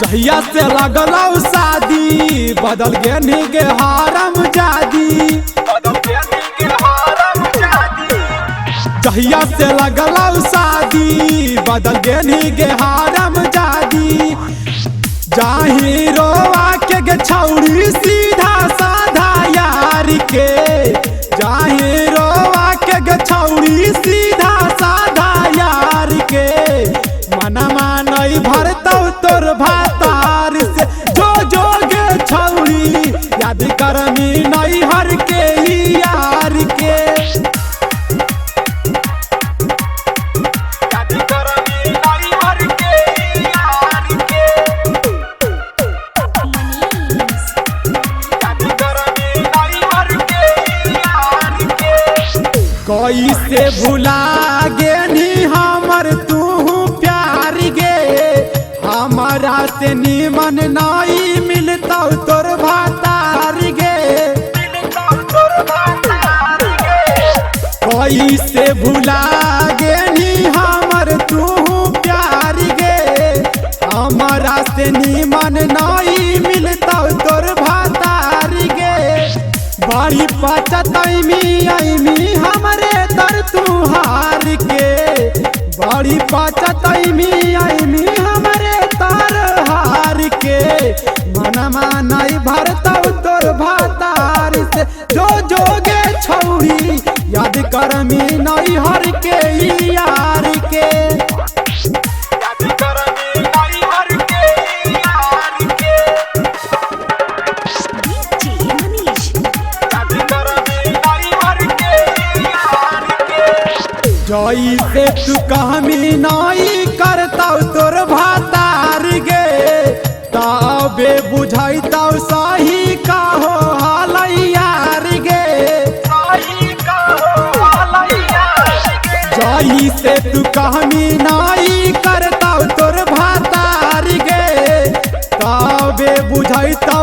जहिया से लगलौ शादी बदल गेनी के हारम जादी। जहिया से लगलौ शादी बदल गेनी के हारम जादी। जाही रोवा के छौड़ी सीधा साधा यार के। जाही रोवा के छौड़ी सीधा साधा यार के। मनमा नहीं भरतौ तोर भातार से जो जोगे छौड़ी याद करमी नहीं हर के यार के। याद करमी नहीं हर के यार के। याद करमी नहीं हर के यार के। कैसे भुला गेनी हमर तू हमारा से निमन नहीं मिलता तोर भातार गे। कैसे भुला गेनी हमर तू प्यार गे। हमारा से निमन नहीं मिलता तोर भातार गे। बड़ी पचतैमी हमरे दर तू हार के। बड़ी पचतैमी हमरे तार हार के। मनमा नहीं भरतौ तोर भातार से जो जोगे छौड़ी याद करमी नहीं हर के यार के। याद करमी नहीं हर के यार के। याद करमी नहीं हर के यार के। जई से तू कहमी नहीं करतौ तोर भातार गे। तबे बुझैतौ सही का हो हाल यार गे। जई से तू कहमी नहीं करतौ तोर भातार गे। तबे बुझैतौ